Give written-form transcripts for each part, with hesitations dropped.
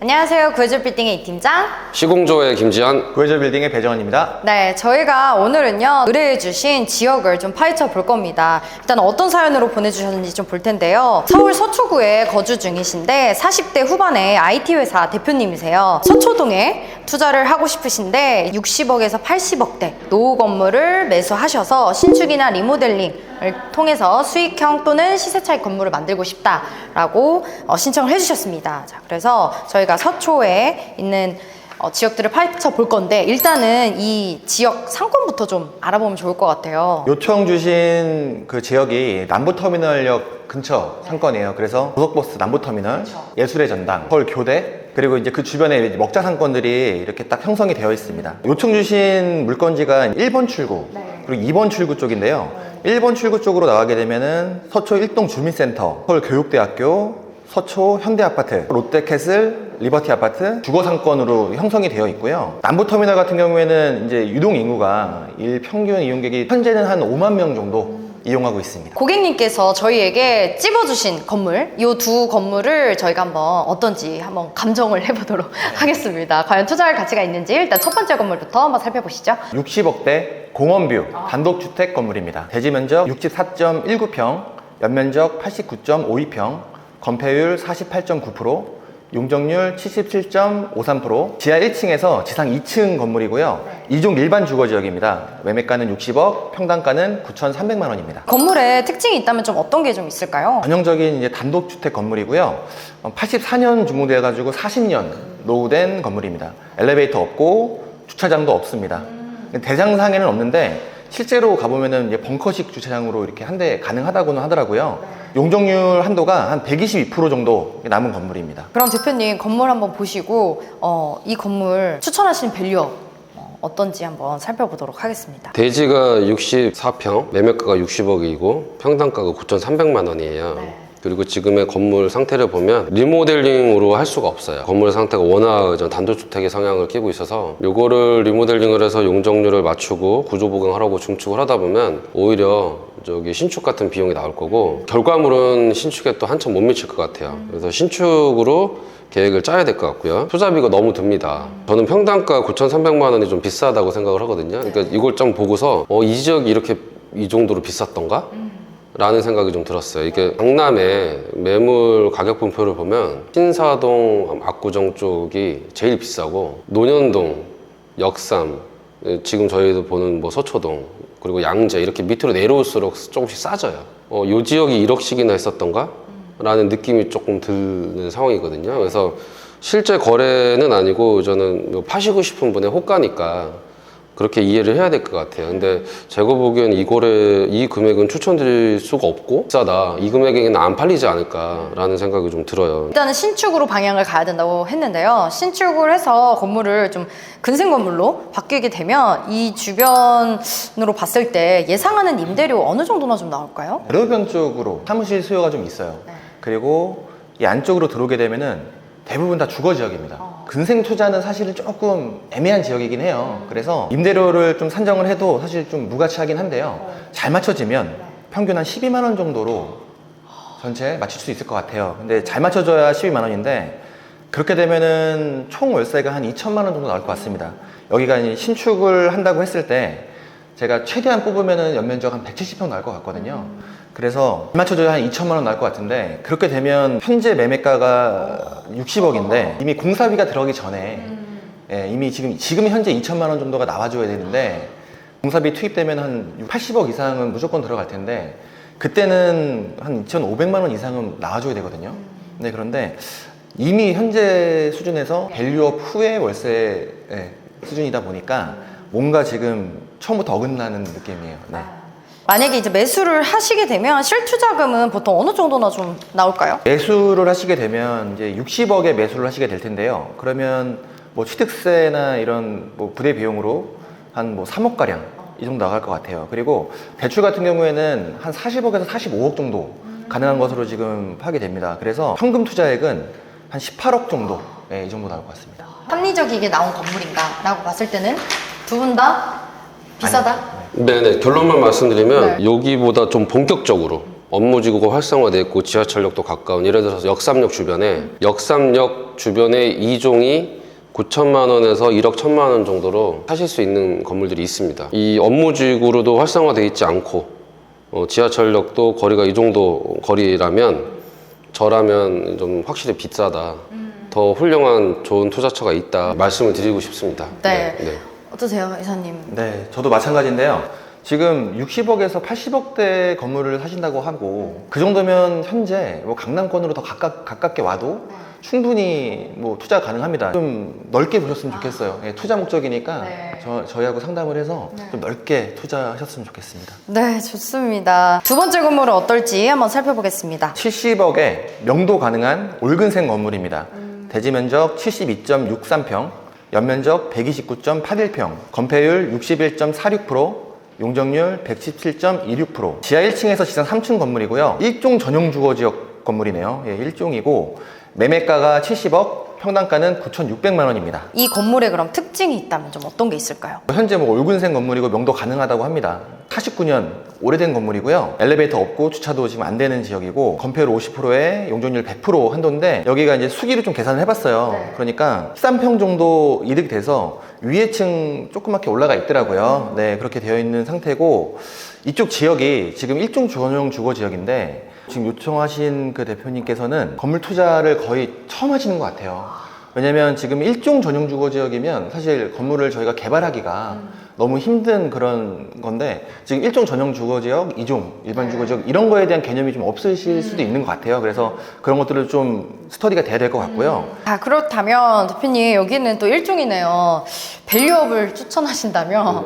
안녕하세요. 구해줄 빌딩의 이팀장. 시공조의 김지한. 구해줄 빌딩의 배정원입니다. 네, 저희가 오늘은요 의뢰해주신 지역을 좀 파헤쳐 볼 겁니다. 일단 어떤 사연으로 보내주셨는지 좀 볼 텐데요. 서울 서초구에 거주 중이신데 40대 후반의 IT 회사 대표님이세요. 서초동에 투자를 하고 싶으신데 60억에서 80억대 노후 건물을 매수하셔서 신축이나 리모델링을 통해서 수익형 또는 시세 차익 건물을 만들고 싶다라고 신청을 해주셨습니다. 자, 그래서 저희가 서초에 있는 지역들을 파헤쳐 볼 건데 일단은 이 지역 상권부터 좀 알아보면 좋을 것 같아요. 요청 주신 그 지역이 남부터미널역 근처 상권이에요. 그래서 고속버스 남부터미널, 예술의 전당, 서울 교대, 그리고 이제 그 주변에 먹자 상권들이 이렇게 딱 형성이 되어 있습니다. 요청 주신 물건지가 1번 출구, 그리고 2번 출구 쪽인데요. 1번 출구 쪽으로 나가게 되면은 서초 1동 주민센터, 서울교육대학교, 서초 현대아파트, 롯데캐슬, 리버티 아파트, 주거상권으로 형성이 되어 있고요. 남부터미널 같은 경우에는 이제 유동 인구가 평균 이용객이 현재는 한 5만 명 정도 이용하고 있습니다. 고객님께서 저희에게 찝어주신 건물, 이 두 건물을 저희가 한번 어떤지 한번 감정을 해보도록 하겠습니다. 과연 투자할 가치가 있는지 일단 첫 번째 건물부터 한번 살펴보시죠. 60억대 공원뷰 단독주택 건물입니다. 대지 면적 64.19평, 연면적 89.52평, 건폐율 48.9%, 용적률 77.53%, 지하 1층에서 지상 2층 건물이고요. 2종 일반 주거지역입니다. 매매가는 60억, 평당가는 9,300만 원입니다. 건물에 특징이 있다면 좀 어떤 게 좀 있을까요? 전형적인 이제 단독주택 건물이고요. 84년 준공되어가지고 40년 노후된 건물입니다. 엘리베이터 없고 주차장도 없습니다. 대장상에는 없는데 실제로 가보면은 이제 벙커식 주차장으로 이렇게 한 대 가능하다고는 하더라고요. 용적률 한도가 한 122% 정도 남은 건물입니다. 그럼 대표님 건물 한번 보시고 이 건물 추천하시는 밸류업 어떤지 한번 살펴보도록 하겠습니다. 대지가 64평, 매매가가 60억이고 평당가가 9,300만 원이에요. 그리고 지금의 건물 상태를 보면 리모델링으로 할 수가 없어요. 건물 상태가 워낙 단독주택의 성향을 띠고 있어서 요거를 리모델링을 해서 용적률을 맞추고 구조보강하라고 중축을 하다 보면 오히려 신축 같은 비용이 나올 거고 결과물은 신축에 또 한참 못 미칠 것 같아요. 그래서 신축으로 계획을 짜야 될 것 같고요. 투자비가 너무 듭니다. 저는 평당가 9,300만 원이 좀 비싸다고 생각을 하거든요. 그러니까 이걸 좀 보고서 이 지역이 이렇게 이 정도로 비쌌던가? 라는 생각이 좀 들었어요. 이게 강남의 매물 가격 분포를 보면 신사동, 압구정 쪽이 제일 비싸고 논현동, 역삼, 지금 저희도 보는 뭐 서초동, 그리고 양재 이렇게 밑으로 내려올수록 조금씩 싸져요. 이 지역이 1억씩이나 했었던가? 라는 느낌이 조금 드는 상황이거든요. 그래서 실제 거래는 아니고 저는 파시고 싶은 분의 호가니까 그렇게 이해를 해야 될 것 같아요. 근데 제가 보기엔 이 금액은 추천드릴 수가 없고 비싸다. 이 금액에는 안 팔리지 않을까라는 생각이 좀 들어요. 일단은 신축으로 방향을 가야 된다고 했는데요. 신축을 해서 건물을 좀 근생 건물로 바뀌게 되면 이 주변으로 봤을 때 예상하는 임대료 어느 정도나 좀 나올까요? 대로변 쪽으로 사무실 수요가 좀 있어요. 그리고 이 안쪽으로 들어오게 되면은 대부분 다 주거 지역입니다. 근생 투자는 사실은 조금 애매한 지역이긴 해요. 그래서 임대료를 좀 산정을 해도 사실 좀 무가치하긴 한데요. 잘 맞춰지면 평균 한 12만 원 정도로 전체 맞출 수 있을 것 같아요. 근데 잘 맞춰줘야 12만 원인데 그렇게 되면은 총 월세가 한 2천만 원 정도 나올 것 같습니다. 여기가 이제 신축을 한다고 했을 때 제가 최대한 뽑으면은 연면적 한 170평 나올 것 같거든요. 그래서 맞춰줘야 한 2천만 원 나올 것 같은데 그렇게 되면 현재 매매가가 60억인데 이미 공사비가 들어가기 전에 이미 지금 현재 2천만 원 정도가 나와줘야 되는데 공사비 투입되면 한 80억 이상은 무조건 들어갈 텐데 그때는 한 2,500만 원 이상은 나와줘야 되거든요. 네, 그런데 이미 현재 수준에서 밸류업 후의 월세 수준이다 보니까 뭔가 지금 처음부터 어긋나는 느낌이에요. 네. 만약에 이제 매수를 하시게 되면 실투자금은 보통 어느 정도나 좀 나올까요? 매수를 하시게 되면 이제 60억에 매수를 하시게 될 텐데요. 그러면 뭐 취득세나 이런 뭐 부대 비용으로 한 뭐 3억 가량 이 정도 나갈 것 같아요. 그리고 대출 같은 경우에는 한 40억에서 45억 정도 가능한 것으로 지금 파악이 됩니다. 그래서 현금 투자액은 한 18억 정도 이 정도 나올 것 같습니다. 합리적이게 나온 건물인가 라고 봤을 때는 두 분 다 비싸다? 네네, 결론만 말씀드리면 여기보다 좀 본격적으로 업무지구가 활성화되어 있고 지하철역도 가까운, 예를 들어서 역삼역 주변에 2종이 9천만 원에서 1억 1천만 원 정도로 사실 수 있는 건물들이 있습니다. 이 업무지구로도 활성화되어 있지 않고 지하철역도 거리가 이 정도 거리라면 저라면 좀 확실히 비싸다. 더 훌륭한 좋은 투자처가 있다 말씀을 드리고 싶습니다. 네. 어떠세요, 이사님? 네, 저도 마찬가지인데요. 지금 60억에서 80억대 건물을 사신다고 하고 그 정도면 현재 뭐 강남권으로 더 가깝게 와도 충분히 뭐 투자 가능합니다. 좀 넓게 보셨으면 좋겠어요. 예, 투자 목적이니까 네. 저희하고 상담을 해서 좀 넓게 투자하셨으면 좋겠습니다. 네, 좋습니다. 두 번째 건물은 어떨지 한번 살펴보겠습니다. 70억에 명도 가능한 올근생 건물입니다. 대지 면적 72.63평, 연면적 129.81평, 건폐율 61.46%, 용적률 117.26%. 지하 1층에서 지상 3층 건물이고요. 1종 전용 주거 지역 건물이네요. 예, 1종이고 매매가가 70억, 평당가는 9,600만 원입니다. 이 건물에 그럼 특징이 있다면 좀 어떤 게 있을까요? 현재 뭐 올근생 건물이고 명도 가능하다고 합니다. 49년 오래된 건물이고요. 엘리베이터 없고 주차도 지금 안 되는 지역이고 건폐율 50%에 용적률 100% 한도인데 여기가 이제 수기로 좀 계산을 해봤어요. 그러니까 13평 정도 이득 돼서 위에 층 조그맣게 올라가 있더라고요. 네, 그렇게 되어 있는 상태고 이쪽 지역이 지금 1종 전용 주거 지역인데 지금 요청하신 그 대표님께서는 건물 투자를 거의 처음 하시는 것 같아요. 왜냐면 지금 1종 전용 주거 지역이면 사실 건물을 저희가 개발하기가 너무 힘든 그런 건데 지금 1종 전용 주거 지역, 2종 일반 주거 지역 이런 거에 대한 개념이 좀 없으실 수도 있는 것 같아요. 그래서 그런 것들을 좀 스터디가 돼야 될 것 같고요. 그렇다면 대표님 여기는 또 1종이네요. 밸류업을 추천하신다면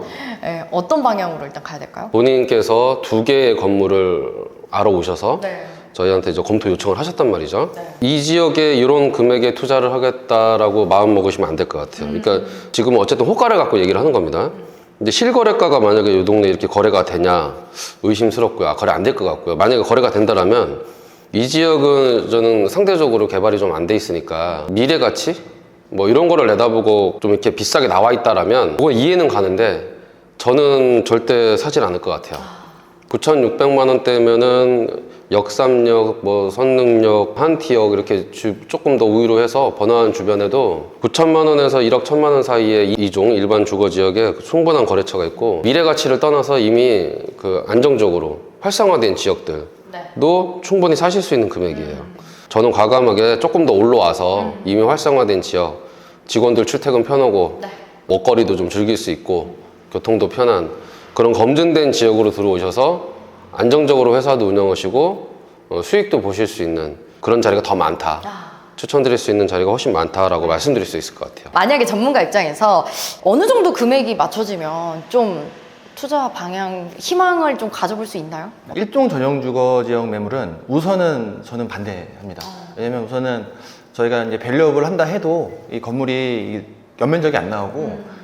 어떤 방향으로 일단 가야 될까요? 본인께서 2개의 건물을 알아오셔서 네. 저희한테 이제 검토 요청을 하셨단 말이죠. 이 지역에 이런 금액에 투자를 하겠다라고 마음 먹으시면 안 될 것 같아요. 그러니까 지금은 어쨌든 호가를 갖고 얘기를 하는 겁니다. 근데 실거래가가 만약에 이 동네에 이렇게 거래가 되냐 의심스럽고요. 거래 안 될 것 같고요. 만약에 거래가 된다라면 이 지역은 저는 상대적으로 개발이 좀 안 돼 있으니까 미래 가치 뭐 이런 거를 내다보고 좀 이렇게 비싸게 나와 있다라면 그건 이해는 가는데 저는 절대 사질 않을 것 같아요. 9,600만 원대면은 역삼역, 뭐 선릉역, 한티역 이렇게 조금 더 우위로 해서 번화한 주변에도 9천만 원에서 1억 1천만 원 사이에 2종 일반 주거 지역에 충분한 거래처가 있고 미래 가치를 떠나서 이미 그 안정적으로 활성화된 지역들도 충분히 사실 수 있는 금액이에요. 저는 과감하게 조금 더 올라와서 이미 활성화된 지역, 직원들 출퇴근 편하고 먹거리도 좀 즐길 수 있고 교통도 편한 그런 검증된 지역으로 들어오셔서 안정적으로 회사도 운영하시고 수익도 보실 수 있는 그런 자리가 더 많다. 추천드릴 수 있는 자리가 훨씬 많다라고 말씀드릴 수 있을 것 같아요. 만약에 전문가 입장에서 어느 정도 금액이 맞춰지면 좀 투자 방향, 희망을 좀 가져볼 수 있나요? 1종 전용 주거 지역 매물은 우선은 저는 반대합니다. 왜냐면 우선은 저희가 이제 밸류업을 한다 해도 이 건물이 연면적이 안 나오고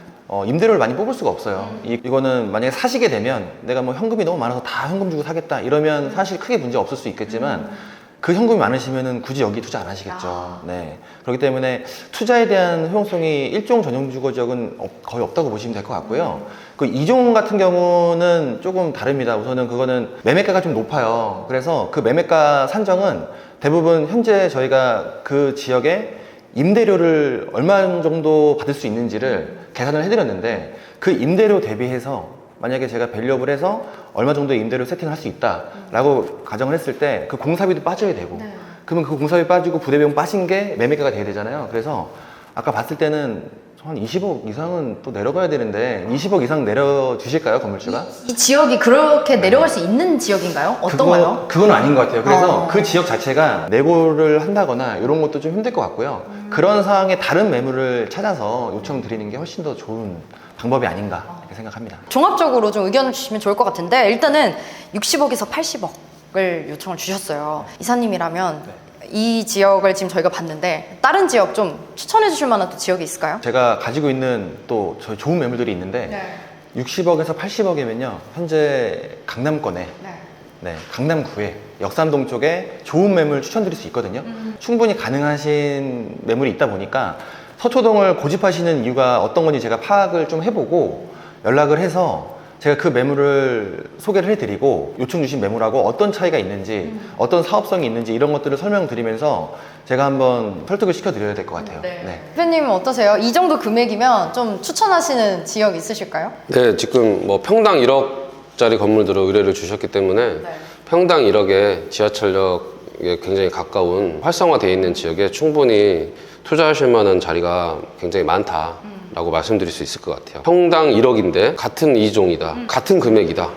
임대료를 많이 뽑을 수가 없어요. 이거는 만약에 사시게 되면 내가 뭐 현금이 너무 많아서 다 현금 주고 사겠다 이러면 사실 크게 문제 없을 수 있겠지만 그 현금이 많으시면은 굳이 여기 투자 안 하시겠죠. 네. 그렇기 때문에 투자에 대한 효용성이 1종 전용 주거 지역은 거의 없다고 보시면 될 것 같고요. 그 2종 같은 경우는 조금 다릅니다. 우선은 그거는 매매가가 좀 높아요. 그래서 그 매매가 산정은 대부분 현재 저희가 그 지역에 임대료를 얼마 정도 받을 수 있는지를 계산을 해드렸는데 그 임대료 대비해서 만약에 제가 밸류업을 해서 얼마 정도의 임대료 세팅을 할 수 있다라고 가정을 했을 때 그 공사비도 빠져야 되고 그러면 그 공사비 빠지고 부대비용 빠진 게 매매가가 돼야 되잖아요. 그래서 아까 봤을 때는 한 20억 이상은 또 내려가야 되는데 20억 이상 내려주실까요, 건물주가? 이 지역이 그렇게 내려갈 수 있는 지역인가요? 어떤가요? 그건 아닌 것 같아요. 그래서 그 지역 자체가 내고를 한다거나 이런 것도 좀 힘들 것 같고요. 그런 상황에 다른 매물을 찾아서 요청드리는 게 훨씬 더 좋은 방법이 아닌가 이렇게 생각합니다. 종합적으로 좀 의견을 주시면 좋을 것 같은데 일단은 60억에서 80억을 요청을 주셨어요. 이사님이라면 이 지역을 지금 저희가 봤는데 다른 지역 좀 추천해 주실 만한 또 지역이 있을까요? 제가 가지고 있는 또 저희 좋은 매물들이 있는데 60억에서 80억이면요 현재 강남권에 강남구에 역삼동 쪽에 좋은 매물 추천드릴 수 있거든요. 충분히 가능하신 매물이 있다 보니까 서초동을 고집하시는 이유가 어떤 건지 제가 파악을 좀 해보고 연락을 해서 제가 그 매물을 소개를 해드리고 요청 주신 매물하고 어떤 차이가 있는지 어떤 사업성이 있는지 이런 것들을 설명드리면서 제가 한번 설득을 시켜드려야 될 것 같아요. 네. 대표님은 어떠세요? 이 정도 금액이면 좀 추천하시는 지역 있으실까요? 네, 지금 뭐 평당 1억짜리 건물들을 의뢰를 주셨기 때문에 평당 1억에 지하철역에 굉장히 가까운 활성화되어 있는 지역에 충분히 투자하실 만한 자리가 굉장히 많다라고 말씀드릴 수 있을 것 같아요. 평당 1억인데 같은 이종이다, 같은 금액이다.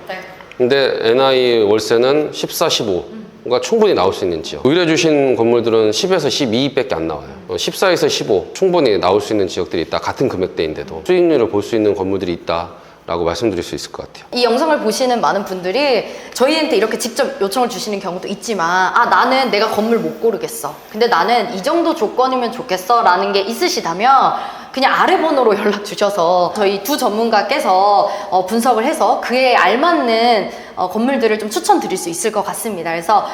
근데 NI 월세는 14, 15. 가 충분히 나올 수 있는 지역. 의뢰 주신 건물들은 10에서 12밖에 안 나와요. 14에서 15 충분히 나올 수 있는 지역들이 있다. 같은 금액대인데도 수익률을 볼 수 있는 건물들이 있다 라고 말씀드릴 수 있을 것 같아요. 이 영상을 보시는 많은 분들이 저희한테 이렇게 직접 요청을 주시는 경우도 있지만 나는 내가 건물 못 고르겠어. 근데 나는 이 정도 조건이면 좋겠어 라는 게 있으시다면 그냥 아래 번호로 연락 주셔서 저희 두 전문가께서 분석을 해서 그에 알맞는 건물들을 좀 추천드릴 수 있을 것 같습니다. 그래서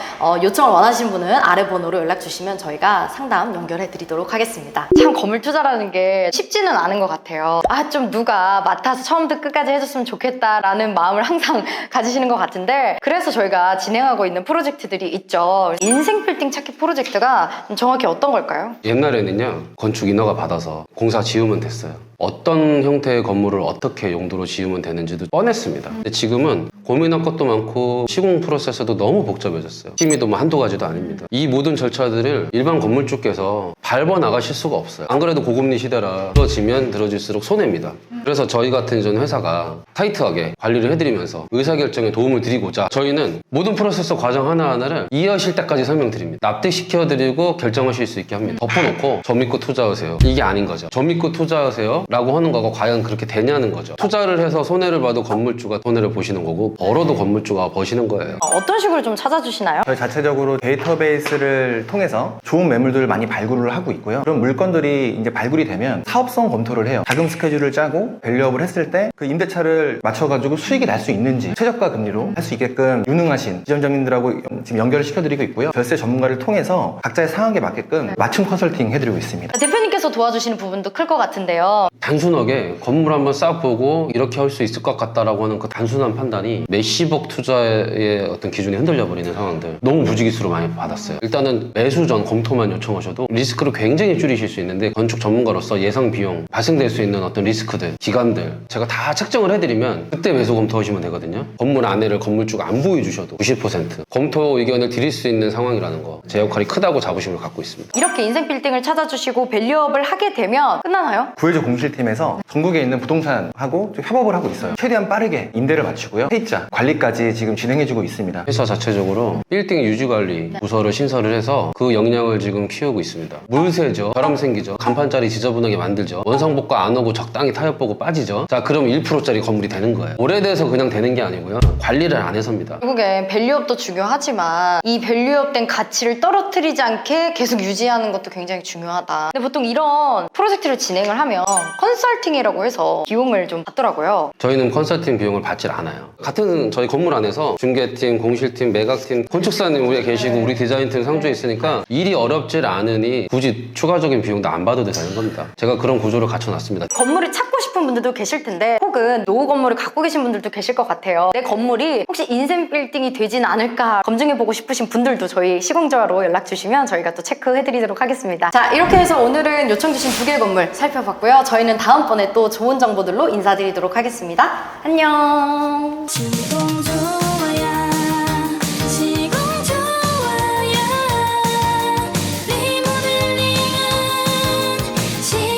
요청을 원하시는 분은 아래 번호로 연락 주시면 저희가 상담 연결해 드리도록 하겠습니다. 참 건물 투자라는 게 쉽지는 않은 것 같아요. 좀 누가 맡아서 처음부터 끝까지 해줬으면 좋겠다라는 마음을 항상 가지시는 것 같은데 그래서 저희가 진행하고 있는 프로젝트들이 있죠. 인생 빌딩 찾기 프로젝트가 정확히 어떤 걸까요? 옛날에는요, 건축 인허가 받아서 공사 지으면 됐어요. 어떤 형태의 건물을 어떻게 용도로 지으면 되는지도 뻔했습니다. 근데 지금은 고민할 것도 많고 시공 프로세스도 너무 복잡해졌어요. 심의도 뭐 한두 가지도 아닙니다. 이 모든 절차들을 일반 건물주께서 밟아 나가실 수가 없어요. 안 그래도 고금리 시대라 들어지면 들어질수록 손해입니다. 그래서 저희 같은 이전 회사가 타이트하게 관리를 해드리면서 의사결정에 도움을 드리고자 저희는 모든 프로세스 과정 하나하나를 이해하실 때까지 설명드립니다. 납득시켜드리고 결정하실 수 있게 합니다. 덮어놓고 저 믿고 투자하세요. 이게 아닌 거죠. 저 믿고 투자하세요 라고 하는 거가 과연 그렇게 되냐는 거죠. 투자를 해서 손해를 봐도 건물주가 손해를 보시는 거고 벌어도 건물주가 버시는 거예요. 어떤 식으로 좀 찾아주시나요? 저희 자체적으로 데이터베이스를 통해서 좋은 매물들을 많이 발굴을 하고 있고요. 그런 물건들이 이제 발굴이 되면 사업성 검토를 해요. 자금 스케줄을 짜고 밸류업을 했을 때 그 임대차를 맞춰가지고 수익이 날 수 있는지 최저가 금리로 할 수 있게끔 유능하신 지점장님들하고 지금 연결을 시켜드리고 있고요. 절세 전문가를 통해서 각자의 상황에 맞게끔 맞춤 컨설팅 해드리고 있습니다. 대표님께서 도와주시는 부분도 클 것 같은데요. 단순하게 건물 한번 싹 보고 이렇게 할 수 있을 것 같다라고 하는 그 단순한 판단이 몇십억 투자의 어떤 기준이 흔들려 버리는 상황들 너무 부지기수로 많이 받았어요. 일단은 매수 전 검토만 요청하셔도 리스크를 굉장히 줄이실 수 있는데 건축 전문가로서 예상 비용 발생될 수 있는 어떤 리스크들, 기간들 제가 다 책정을 해드리면 그때 매수 검토하시면 되거든요. 건물 안에를 건물주가 안 보여주셔도 90% 검토 의견을 드릴 수 있는 상황이라는 거 제 역할이 크다고 자부심을 갖고 있습니다. 이렇게 인생 빌딩을 찾아주시고 밸류업을 하게 되면 끝나나요? 구해줘 공실팀에서 전국에 있는 부동산하고 좀 협업을 하고 있어요. 최대한 빠르게 임대를 마치고요. 세입자 관리까지 지금 진행해주고 있습니다. 회사 자체적으로 빌딩 유지관리 부서를 신설을 해서 그 역량을 지금 키우고 있습니다. 물 새죠, 바람 생기죠, 간판자리 지저분하게 만들죠, 원상복구 안 오고 적당히 타협 보고 빠지죠. 자, 그럼 1%짜리 건물이 되는 거예요. 오래돼서 그냥 되는 게 아니고요, 관리를 안 해서입니다. 결국엔 밸류업도 중요하지만 이 밸류업된 가치를 떨어뜨리지 않게 계속 유지하는 것도 굉장히 중요하다. 근데 보통 이런 프로젝트를 진행을 하면 컨설팅이라고 해서 비용을 좀 받더라고요. 저희는 컨설팅 비용을 받질 않아요. 같은 저희 건물 안에서 중개팀, 공실팀, 매각팀, 건축사님 위에 계시고 우리 디자인팀 상주에 있으니까 일이 어렵질 않으니 굳이 추가적인 비용도 안 받아도 되는 겁니다. 제가 그런 구조를 갖춰놨습니다. 건물을 찾고 싶은 분들도 계실 텐데 혹은 노후 건물을 갖고 계신 분들도 계실 것 같아요. 내 건물이 혹시 인생 빌딩이 되진 않을까 검증해보고 싶으신 분들도 저희 시공자로 연락 주시면 저희가 또 체크해드리도록 하겠습니다. 자, 이렇게 해서 오늘은 요청 주신 2개 건물 살펴봤고요. 저희는 다음번에 또 좋은 정보들로 인사드리도록 하겠습니다. 안녕.